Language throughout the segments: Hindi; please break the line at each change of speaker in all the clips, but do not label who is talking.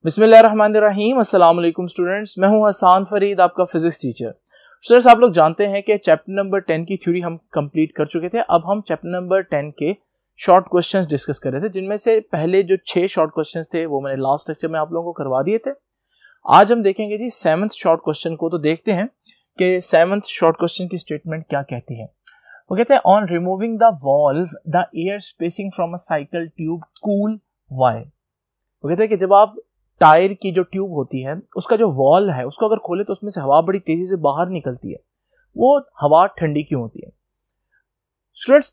बिस्मिल्लाहिर्रहमानिर्रहीम। अस्सलाम वालेकुम स्टूडेंट्स, मैं हूं हसान फरीद, आपका फिजिक्स टीचर। स्टूडेंट्स, आप लोग जानते हैं कि चैप्टर नंबर 10 की थ्योरी हम कंप्लीट कर चुके थे। अब हम चैप्टर नंबर 10 के शॉर्ट क्वेश्चंस डिस्कस कर रहे थे, जिनमें से पहले जो 6 शॉर्ट क्वेश्चंस थे वो मैंने लास्ट लेक्चर में आप लोगों को करवा दिए थे। आज हम देखेंगे जी 7th शॉर्ट क्वेश्चन को। तो देखते हैं कि 7th शॉर्ट क्वेश्चन की स्टेटमेंट क्या कहती है। वो कहते हैं, on removing the valve the air spacing from a cycle tube cool why. वो कहते हैं कि जब आप टायर की जो ट्यूब होती है उसका जो वॉल है उसको अगर खोले तो उसमें से हवा बड़ी तेजी से बाहर निकलती है, वो हवा ठंडी क्यों होती है। स्टूडेंट्स,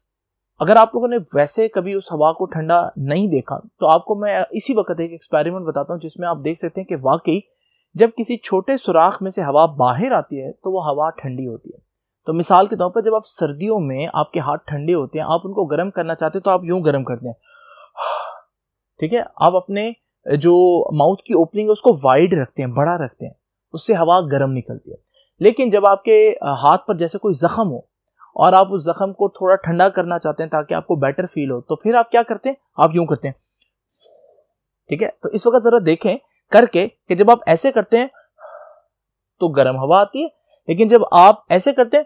अगर आप लोगों ने वैसे कभी उस हवा को ठंडा नहीं देखा तो आपको मैं इसी वक्त एक एक्सपेरिमेंट बताता हूं, जिसमें आप देख सकते हैं कि वाकई जब किसी छोटे सुराख में से हवा बाहर आती है तो वो हवा ठंडी होती है। तो मिसाल के तौर पर जब आप सर्दियों में आपके हाथ ठंडे होते हैं, आप उनको गर्म करना चाहते हैं तो आप यूं गर्म करते हैं, ठीक है। आप अपने जो माउथ की ओपनिंग है उसको वाइड रखते हैं, बड़ा रखते हैं, उससे हवा गर्म निकलती है। लेकिन जब आपके हाथ पर जैसे कोई जख्म हो और आप उस जख्म को थोड़ा ठंडा करना चाहते हैं ताकि आपको बेटर फील हो, तो फिर आप क्या करते हैं, आप यूं करते हैं, ठीक है। तो इस वक्त जरा देखें करके कि जब आप ऐसे करते हैं तो गर्म हवा आती है, लेकिन जब आप ऐसे करते हैं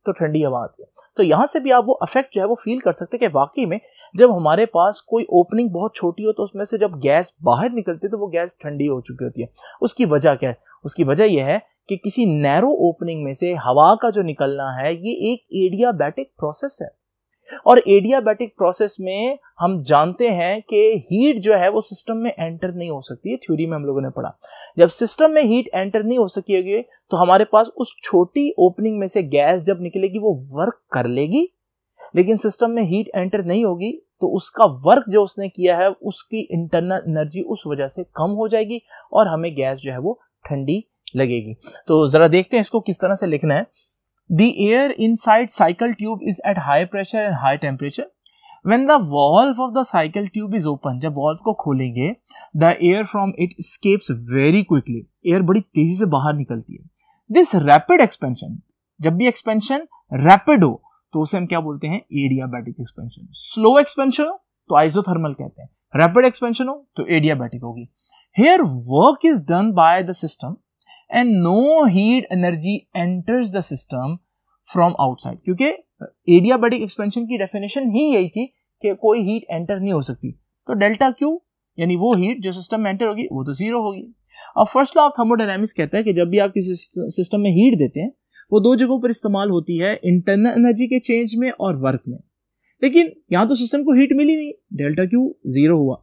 तो ठंडी हवा आती है। तो यहां से भी आप वो इफेक्ट जो है वो फील कर सकते हैं कि वाकई में जब हमारे पास कोई ओपनिंग बहुत छोटी हो तो उसमें से जब गैस बाहर निकलती है तो वो गैस ठंडी हो चुकी होती है। उसकी वजह क्या है? उसकी वजह यह है कि किसी नैरो ओपनिंग में से हवा का जो निकलना है ये एक एडियाबैटिक प्रोसेस है, और एडियाबैटिक प्रोसेस में हम जानते हैं कि हीट जो है वो सिस्टम में एंटर नहीं हो सकती है। थ्योरी में हम लोगों ने पढ़ा, जब सिस्टम में हीट एंटर नहीं हो सकेगी तो हमारे पास उस छोटी ओपनिंग में से गैस जब निकलेगी वो वर्क कर लेगी, लेकिन सिस्टम में हीट एंटर नहीं होगी तो उसका वर्क जो उसने किया है उसकी इंटरनल एनर्जी उस वजह से कम हो जाएगी और हमें गैस जो है वो ठंडी लगेगी। तो जरा देखते हैं इसको किस तरह से लिखना है। The air inside cycle tube is at high pressure and high temperature. When the valve of the cycle tube is open, जब valve को खोलेंगे, the air from it escapes very quickly. Air बड़ी तेजी से बाहर निकलती है। This rapid expansion, जब भी expansion rapid हो तो उसे हम क्या बोलते हैं, एडियाबैटिक एक्सपेंशन। स्लो एक्सपेंशन हो तो आइसोथर्मल कहते हैं, रैपिड एक्सपेंशन हो तो एडियाबैटिक होगी। Here work is done by the system and no heat energy enters the system from outside, क्योंकि एडियाबैटिक एक्सपेंशन की डेफिनेशन ही यही थी कि कोई हीट एंटर नहीं हो सकती। तो डेल्टा क्यू यानी वो हीट जो सिस्टम में एंटर होगी वो तो जीरो होगी। अब फर्स्ट लॉ ऑफ थर्मोडायनामिक्स कहता है कि जब भी आप किसी सिस्टम में हीट देते हैं वो दो जगहों पर इस्तेमाल होती है, इंटरनल एनर्जी के चेंज में और वर्क में। लेकिन यहां तो सिस्टम को हीट मिली नहीं, डेल्टा क्यू जीरो हुआ।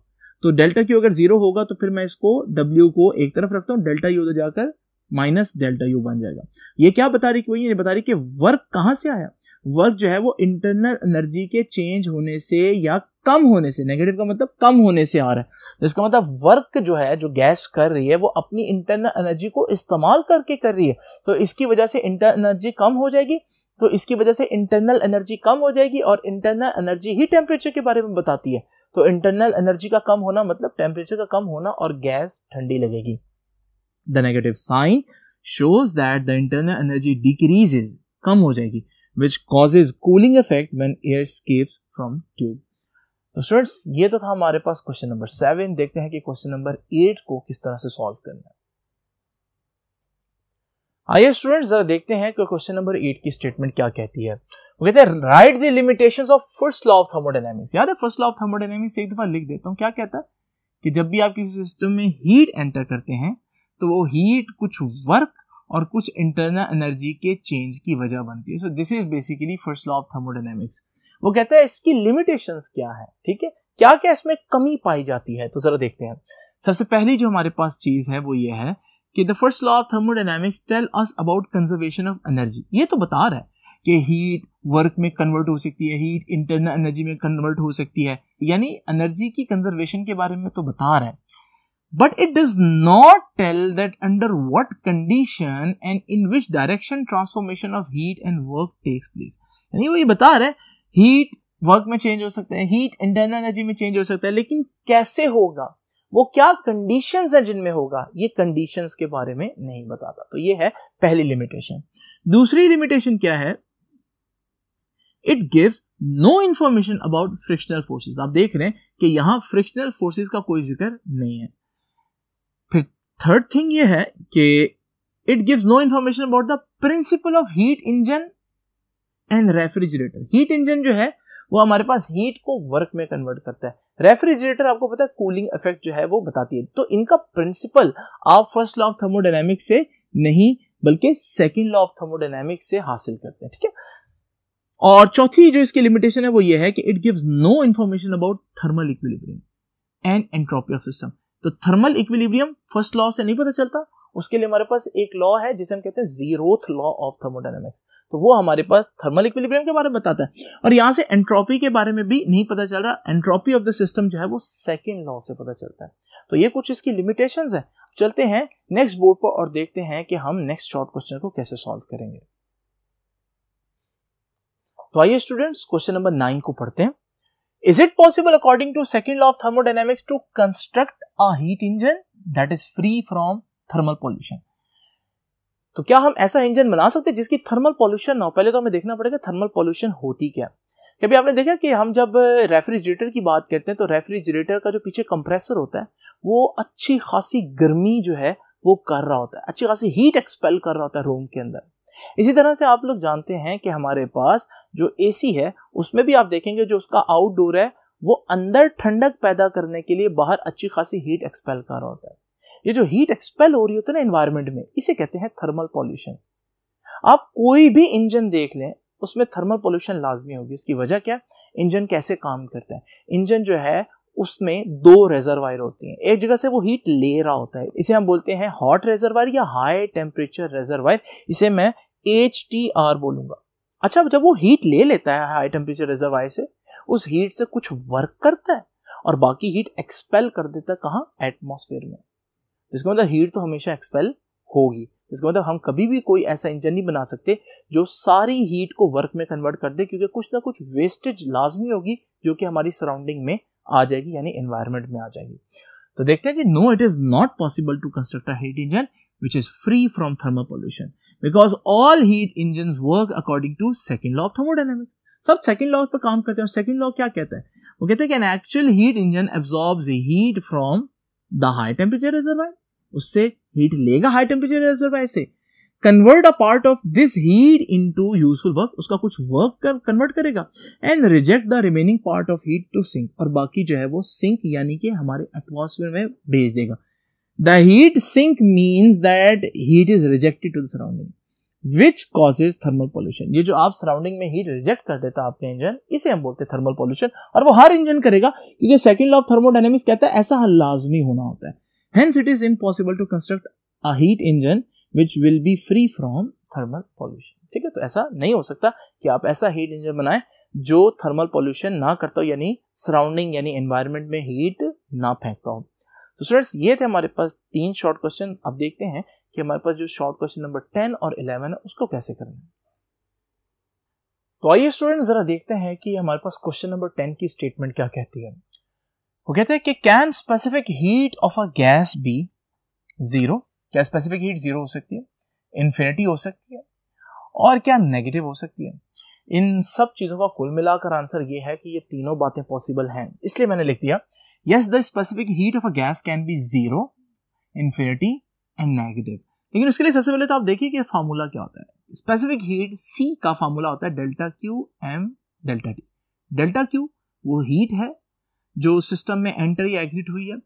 तो डेल्टा क्यू अगर जीरो होगा तो फिर मैं इसको डब्ल्यू को एक तरफ रखता हूं, डेल्टा यू उधर जाकर माइनस डेल्टा यू बन जाएगा। ये क्या बता रही कि ये बता रही कि वर्क कहां से आया, वर्क जो है वो इंटरनल एनर्जी के चेंज होने से या कम होने से, नेगेटिव का मतलब कम होने से आ रहा है। जिसका मतलब वर्क जो है जो गैस कर रही है वो अपनी इंटरनल एनर्जी को इस्तेमाल करके कर रही है, तो इसकी वजह से इंटरनल एनर्जी कम हो जाएगी। तो इसकी वजह से इंटरनल एनर्जी कम हो जाएगी और इंटरनल एनर्जी ही टेम्परेचर के बारे में बताती है। तो इंटरनल एनर्जी का कम होना मतलब टेम्परेचर का कम होना और गैस ठंडी लगेगी। The negative sign shows that the internal energy decreases, कम हो जाएगी, which causes cooling effect when air escapes from tube. तो स्टूडेंट्स, ये तो था हमारे पास क्वेश्चन नंबर 7। देखते हैं कि क्वेश्चन नंबर 8 को किस तरह से सॉल्व करना है। आइए स्टूडेंट्स जरा देखते हैं कि क्वेश्चन नंबर 8 की स्टेटमेंट क्या कहती है। वो कहते हैं, right the limitations of first law of thermodynamics. याद है फर्स्ट लॉ ऑफ थर्मोडायनामिक्स, एक दफा लिख देता हूं। क्या कहता है कि जब भी आप किसी सिस्टम में हीट एंटर करते हैं तो वो हीट कुछ वर्क और कुछ इंटरनल एनर्जी के चेंज की वजह बनती है। So this is basically first law of thermodynamics. वो कहता है इसकी लिमिटेशंस क्या है, ठीक है, क्या क्या इसमें कमी पाई जाती है। तो जरा देखते हैं। सबसे पहली जो हमारे पास चीज है वो ये है कि the first law of thermodynamics tell us about conservation of energy. ये तो बता रहा है कि हीट वर्क में कन्वर्ट हो सकती है, हीट इंटरनल एनर्जी में कन्वर्ट हो सकती है, यानी एनर्जी की कंजर्वेशन के बारे में तो बता रहा है। But it does not tell that under what condition and in which direction transformation of heat and work takes place. यानी वो ये बता रहा है हीट वर्क में चेंज हो सकता है, हीट इंटरनल एनर्जी में चेंज हो सकता है, लेकिन कैसे होगा, वो क्या कंडीशंस हैं जिनमें होगा, ये कंडीशंस के बारे में नहीं बताता। तो ये है पहली लिमिटेशन। दूसरी लिमिटेशन क्या है, it gives no information about frictional forces. आप देख रहे हैं कि यहां फ्रिक्शनल फोर्सेस का कोई जिक्र नहीं है। थर्ड थिंग ये है कि it gives no information about the principle of heat engine and refrigerator. Heat engine जो है वो हमारे पास हीट को वर्क में कन्वर्ट करता है, रेफ्रिजरेटर आपको पता है कूलिंग इफेक्ट जो है वो बताती है। तो इनका प्रिंसिपल आप फर्स्ट लॉ ऑफ थर्मोडायनेमिक्स से नहीं बल्कि सेकंड लॉ ऑफ थर्मोडायनेमिक्स से हासिल करते हैं, ठीक है। और चौथी जो इसकी लिमिटेशन है वो ये है कि it gives no information about thermal equilibrium and entropy of system. तो थर्मल इक्विलिब्रियम फर्स्ट लॉ से नहीं पता चलता, उसके लिए हमारे पास एक लॉ है जिसे हम कहते हैं जीरोथ लॉ ऑफ थर्मोडायनेमिक्स, तो वो हमारे पास थर्मल इक्विलिब्रियम के बारे में बताता है। और यहां से एंट्रोपी के बारे में भी नहीं पता चल रहा, एंट्रोपी ऑफ द सिस्टम जो है वो सेकंड लॉ से पता चलता है। तो ये कुछ इसकी लिमिटेशंस है। चलते हैं नेक्स्ट बोर्ड पर और देखते हैं कि हम नेक्स्ट शॉर्ट क्वेश्चन को कैसे सॉल्व करेंगे। तो आइए स्टूडेंट्स क्वेश्चन नंबर 9 को पढ़ते हैं। Is it possible according to second law of thermodynamics to construct a heat engine that is free from thermal pollution? तो क्या हम ऐसा इंजन बना सकते हैं जिसकी थर्मल पॉल्यूशन ना हो? पहले तो हमें देखना पड़ेगा थर्मल पॉल्यूशन होती क्या। कभी आपने देखा कि हम जब रेफ्रिजरेटर की बात करते हैं तो रेफ्रिजरेटर का जो पीछे कंप्रेसर होता है वो अच्छी खासी गर्मी जो है वो कर रहा होता है, अच्छी खासी हीट एक्सपेल कर रहा होता है रूम के अंदर। इसी तरह से आप लोग जानते हैं कि हमारे पास जो एसी है उसमें भी आप देखेंगे जो उसका आउटडोर है वो अंदर ठंडक पैदा करने के लिए बाहर अच्छी खासी हीट एक्सपेल कर रहा होता है। ये जो हीट एक्सपेल हो रही होती है ना एनवायरनमेंट में, इसे कहते हैं थर्मल पॉल्यूशन। आप कोई भी इंजन देख लें उसमें थर्मल पॉल्यूशन लाजमी होगी। उसकी वजह क्या? इंजन कैसे काम करता है? इंजन जो है उसमें 2 रेजरवायर होती हैं, एक जगह से वो हीट ले रहा होता है, इसे हम बोलते हैं हॉट रेजरवायर या हाई टेम्परेचर रेजरवायर, इसे मैं HTR बोलूंगा। अच्छा, जब वो हीट ले लेता है हाई टेम्परेचर रेजरवायर से, उस हीट से कुछ वर्क करता है और बाकी हीट एक्सपेल कर देता है कहाँ? एटमॉस्फेयर में। जिसका मतलब हीट तो हमेशा एक्सपेल होगी। इसका मतलब हम कभी भी कोई ऐसा इंजन नहीं बना सकते जो सारी हीट को वर्क में कन्वर्ट कर दे, क्योंकि कुछ ना कुछ वेस्टेज लाजमी होगी जो कि हमारी सराउंडिंग में आ जाएगी, यानी एनवायरनमेंट में आ जाएगी। तो देखते हैं जी, no it is not possible to construct a heat engine which is free from thermal pollution because all heat engines work according to second law of thermodynamics। सब सेकंड लॉ पर काम करते हैं। सेकंड लॉ क्या कहता है? वो कहते हैं कि an actual heat engine absorbs heat from the high temperature reservoir, उससे हीट लेगा हाई टेम्परेचर रेजरवायर से, convert a part of this heat into useful work, उसका कुछ वर्क कन्वर्ट करेगा, and reject the remaining part of heat to sink, और बाकी जो है वो सिंक यानी कि हमारे एटमॉस्फेयर में भेज देगा। The heat sink means that heat is rejected to the surrounding which causes thermal pollution. ये जो आप सराउंडिंग में हीट रिजेक्ट कर देता है आपका इंजन, इसे हम बोलते हैं थर्मल पॉल्यूशन, और वो हर इंजन करेगा क्योंकि सेकंड लॉ ऑफ थर्मोडायनेमिक्स कहता है ऐसा लाजमी होना होता है। Hence it is impossible to construct a heat engine which will be free from thermal pollution। ठीक है, तो ऐसा नहीं हो सकता कि आप ऐसा हीट इंजन बनाएं जो थर्मल पॉल्यूशन ना करता हो, यानी सराउंडिंग यानी एनवायरनमेंट में हीट ना फेंकता हो। तो स्टूडेंट्स, ये थे हमारे पास 3 शॉर्ट क्वेश्चन। अब देखते हैं कि हमारे पास जो शॉर्ट क्वेश्चन नंबर 10 और 11 है उसको कैसे करना है। तो आइए स्टूडेंट्स जरा देखते हैं कि हमारे पास क्वेश्चन नंबर 10 की स्टेटमेंट क्या कहती है। वो कहते हैं कि can specific heat of a gas be 0? क्या स्पेसिफिक हीट 0 हो सकती है, इन्फिनिटी हो सकती है, और क्या नेगेटिव हो सकती है? इन सब चीजों का कुल मिलाकर आंसर ये है कि ये तीनों बातें पॉसिबल हैं, इसलिए मैंने लिख दिया yes the specific heat of a gas can be 0, infinity and negative. लेकिन उसके लिए सबसे पहले तो आप देखिए कि फार्मूला क्या होता है। स्पेसिफिक हीट C का फार्मूला होता है delta Q M delta T। Delta Q वो हीट है जो सिस्टम में एंटर या एग्जिट हुई है,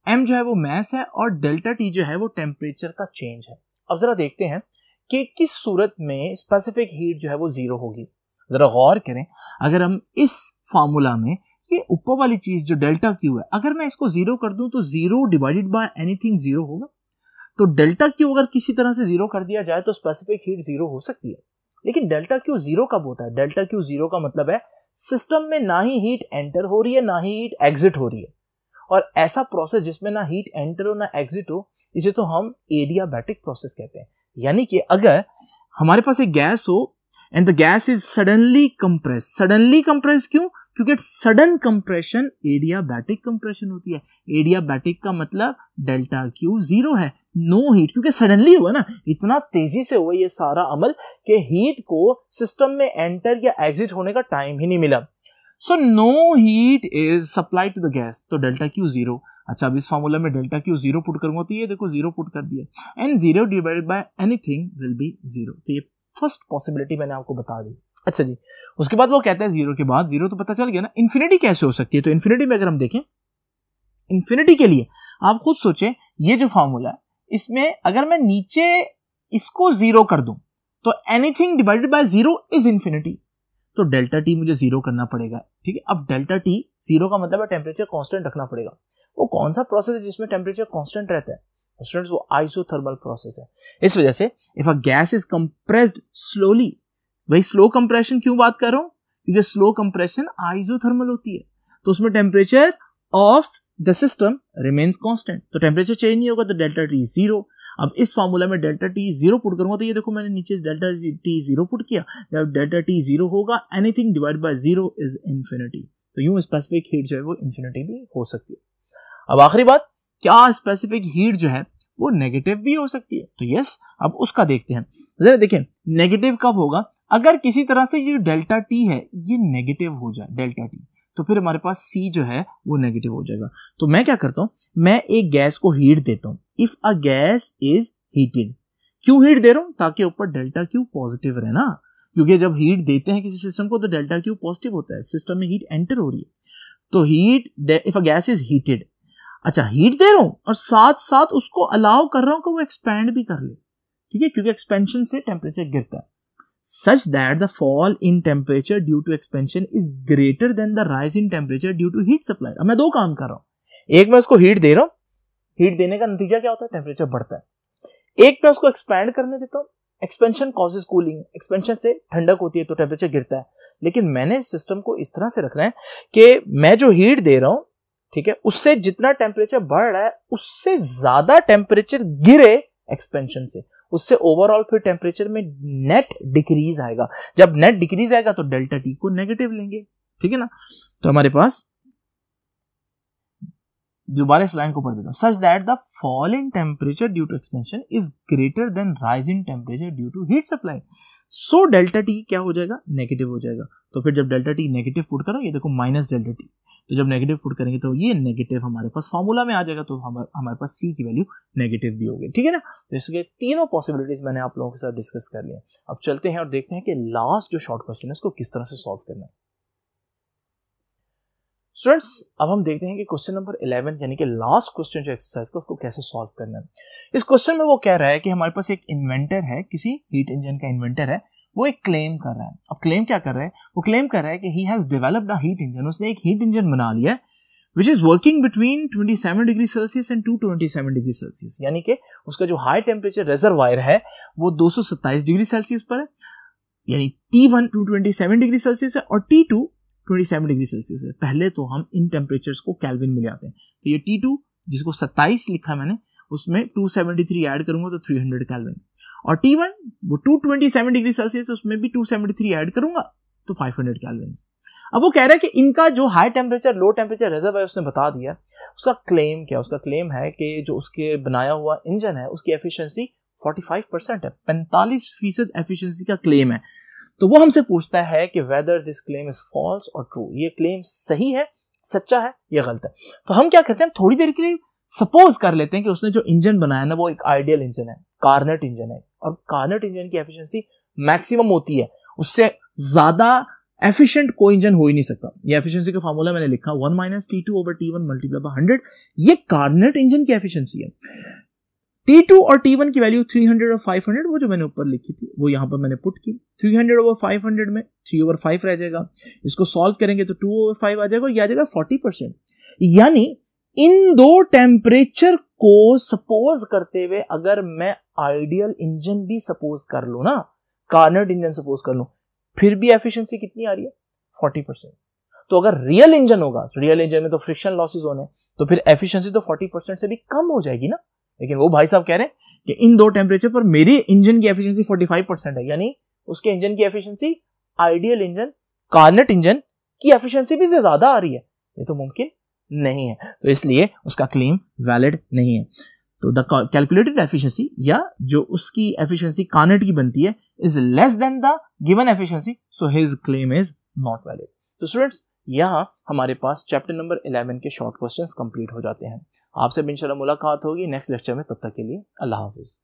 M जो है वो मास है, और डेल्टा T जो है वो टेम्परेचर का चेंज है। अब जरा देखते हैं कि किस सूरत में स्पेसिफिक हीट जो है वो 0 होगी। जरा गौर करें, अगर हम इस फार्मूला में ये ऊपर वाली चीज जो डेल्टा Q है, अगर मैं इसको 0 कर दूं तो 0 डिवाइडेड बाय एनीथिंग 0 होगा। तो डेल्टा Q अगर किसी तरह से 0 कर दिया जाए तो स्पेसिफिक हीट 0 हो सकती है। लेकिन डेल्टा Q 0 कब होता है? डेल्टा Q 0 का मतलब है सिस्टम में ना ही हीट एंटर हो रही है ना ही हीट एग्जिट हो रही है, और ऐसा प्रोसेस जिसमें ना हीट एंटर हो ना एग्जिट हो, इसे तो हम एडियाबैटिक प्रोसेस कहते हैं। यानी कि अगर हमारे पास एक गैस हो and the gas is suddenly compress क्यों? क्योंकि सडन कंप्रेशन एडियाबैटिक कंप्रेशन होती है। एडियाबैटिक का मतलब डेल्टा Q 0 है, नो हीट, क्योंकि सडनली हुआ ना, इतना तेजी से हुआ ये सारा अमल कि हीट को सिस्टम में एंटर या एग्जिट होने का टाइम ही नहीं मिला। So no heat is supplied to the gas, तो डेल्टा क्यू 0। अच्छा, अब इस फॉर्मूला में डेल्टा क्यू 0 पुट करूंगा तो ये देखो 0 पुट कर दिया, and 0 divided by anything will be 0। तो ये फर्स्ट पॉसिबिलिटी मैंने आपको बता दी। अच्छा जी, उसके बाद वो कहता है 0 के बाद 0 तो पता चल गया ना, इन्फिनिटी कैसे हो सकती है? तो इन्फिनिटी में अगर हम देखें, इन्फिनिटी के लिए आप खुद सोचें, ये जो फॉर्मूला है इसमें अगर मैं नीचे इसको 0 कर दूं तो anything divided by 0 is infinity, तो डेल्टा टी मुझे 0 करना पड़ेगा। ठीक है, अब डेल्टा टी 0 का मतलब है टेम्परेचर कांस्टेंट रखना पड़ेगा। वो कौन सा प्रोसेस है जिसमें टेम्परेचर कांस्टेंट रहता है? स्टूडेंट्स, वो आइसोथर्मल प्रोसेस है। इस वजह से if a gas is compressed slowly, वही स्लो कंप्रेशन क्यों बात कर रहा हूं? क्योंकि स्लो कंप्रेशन आइसोथर्मल होती है, तो उसमें temperature of the system remains constant, तो टेम्परेचर चेंज नहीं होगा, तो डेल्टा टी 0। अब इस फार्मूला में डेल्टा टी 0 पुट करूंगा तो ये देखो मैंने नीचे डेल्टा टी 0 पुट किया, जब डेल्टा टी 0 होगा anything divide by 0 is infinity, तो यूं स्पेसिफिक हीट जो है वो इन्फिनिटी भी हो सकती है। अब आखिरी बात, क्या स्पेसिफिक हीट जो है वो नेगेटिव भी हो सकती है? तो यस, अब उसका देखते हैं। जरा देखें नेगेटिव कब होगा, अगर किसी तरह से ये डेल्टा टी है ये नेगेटिव हो जाए डेल्टा टी, तो फिर हमारे पास C जो है वो नेगेटिव हो जाएगा। तो मैं क्या करता हूं, मैं एक गैस को हीट देता हूं। If a gas is heated, क्यों हीट दे रहा हूं? ताकि ऊपर डेल्टा क्यू पॉजिटिव रहे ना, क्योंकि जब हीट देते हैं किसी सिस्टम को तो डेल्टा क्यू पॉजिटिव होता है, सिस्टम में हीट एंटर हो रही है। तो heat, if a gas is heated, अच्छा हीट दे रहा हूं और साथ साथ उसको अलाउ कर रहा हूं कि वो एक्सपैंड भी कर ले। ठीक है, क्योंकि एक्सपेंशन से टेम्परेचर गिरता है, such that the fall in temperature due to expansion is greater than the rise in temperature due to heat supply। अब मैं दो काम कर रहा हूं, एक मैं उसको हीट दे रहा हूं, हीट देने का नतीजा क्या होता है? टेम्परेचर बढ़ता है। एक मैं उसको एक्सपैंड करने देता हूं, एक्सपेंशन कॉजेज कूलिंग, एक्सपेंशन से ठंडक होती है तो टेम्परेचर गिरता है। लेकिन मैंने सिस्टम को इस तरह से रखना है कि मैं जो हीट दे रहा हूं, ठीक है, उससे जितना टेम्परेचर बढ़ रहा है उससे ज्यादा टेम्परेचर गिरे एक्सपेंशन से, उससे ओवरऑल फिर टेम्परेचर में नेट डिक्रीज आएगा। जब नेट डिक्रीज आएगा तो डेल्टा टी को नेगेटिव लेंगे। ठीक है ना, तो हमारे पास दोबारा इस लाइन को पढ़ देता हूं, such that the fall in temperature due to expansion is greater than rise in temperature due to heat supply, so delta T क्या हो जाएगा? नेगेटिव हो जाएगा। तो फिर जब डेल्टा टी नेगेटिव पुट करो, ये देखो माइनस डेल्टा टी, तो जब नेगेटिव पुट करेंगे तो ये नेगेटिव हमारे पास फॉर्मूला में आ जाएगा, तो हमारे पास C की वैल्यू नेगेटिव भी होगी। ठीक है ना, तो इसके तीनों पॉसिबिलिटीज मैंने आप लोगों के साथ डिस्कस कर लिया। अब चलते हैं और देखते हैं कि लास्ट जो शॉर्ट क्वेश्चन है इसको किस तरह से सॉल्व करना है। स्टूडेंट्स, अब हम देखते हैं कि क्वेश्चन नंबर 11 यानी कि लास्ट क्वेश्चन जो एक्सरसाइज का, उसको कैसे सॉल्व करना है। इस क्वेश्चन में वो कह रहा है कि हमारे पास एक इन्वेंटर है, किसी हीट इंजन का इन्वेंटर है, वो एक क्लेम कर रहा है। अब क्लेम क्या कर रहा है? वो क्लेम कर रहा है कि he has developed a heat engine, उसने एक हीट इंजन बना लिया है which is working between 27 degree Celsius and 227 degree Celsius, यानी कि उसका जो हाई टेम्परेचर रिजर्वायर है वो 227 डिग्री सेल्सियस पर है, यानी T1 227 डिग्री सेल्सियस है और T2 27 डिग्री सेल्सियस है। पहले तो हम इन टेम्परेचर्स को केल्विन में ले आते हैं, तो ये T2 जिसको 27 लिखा मैंने, उसमें 273 ऐड करूंगा तो 300 केल्विन, और T1 वो 227 डिग्री सेल्सियस, उसमें भी 273 ऐड करूंगा तो 500 केल्विन। अब वो कह रहा है कि इनका जो high temperature low temperature reservoir उसने बता दिया, उसका क्लेम क्या? उसका क्लेम है कि जो उसके बनाया हुआ इंजन है उसकी एफिशिएंसी 45% है, 45% एफिशिएंसी का क्लेम है। तो वो हमसे पूछता है कि whether this claim is false और ट्रू, ये क्लेम सही है, सच्चा है या गलत है। तो हम क्या करते हैं, थोड़ी देर के लिए सपोज कर लेते हैं कि उसने जो इंजन बनाया ना वो एक आइडियल इंजन है, कार्नेट इंजन है, और कार्नेट इंजन की एफिशिएंसी मैक्सिमम होती है, उससे ज्यादा एफिशिएंट कोई इंजन हो ही नहीं सकता। ये एफिशिएंसी का फार्मूला मैंने लिखा 1 - T2 / T1 × 100, ये कार्नेट इंजन की एफिशिएंसी है। T2 और T1 की वैल्यू 300 और 500, वो जो मैंने ऊपर लिखी थी वो यहां पर मैंने पुट की। 300/500 में 3/5 रह जाएगा, इसको सॉल्व करेंगे तो 2/5 आ जाएगा, और यह आ जाएगा 40%। यानी इन दो टेम्परेचर को सपोज करते हुए अगर मैं आइडियल इंजन भी सपोज कर लूं ना, कार्नेट इंजन सपोज कर लूं, फिर भी एफिशिएंसी कितनी आ रही है? 40%। तो अगर रियल इंजन होगा, रियल इंजन में तो फ्रिक्शन लॉसेस होने, तो फिर एफिशिएंसी तो 40% से भी कम हो जाएगी ना। लेकिन वो भाई साहब कह रहे हैं कि इन दो टेम्परेचर पर मेरी इंजन की एफिशिएंसी 45% है, यानी उसके इंजन की एफिशिएंसी आइडियल इंजन कार्नेट इंजन की एफिशिएंसी भी ज्यादा आ रही है। ये तो मुमकिन नहीं है, तो इसलिए उसका क्लेम वैलिड नहीं है। तो द कैलकुलेटेड एफिशिएंसी, या जो उसकी एफिशिएंसी कार्नेट की बनती है, is less than the given efficiency, so his claim is not valid. तो स्टूडेंट्स, यहाँ हमारे पास चैप्टर नंबर 11 के शॉर्ट क्वेश्चंस कंप्लीट हो जाते हैं। आपसे इंशाल्लाह मुलाकात होगी नेक्स्ट लेक्चर में, तब तक के लिए अल्लाह हाफिज़।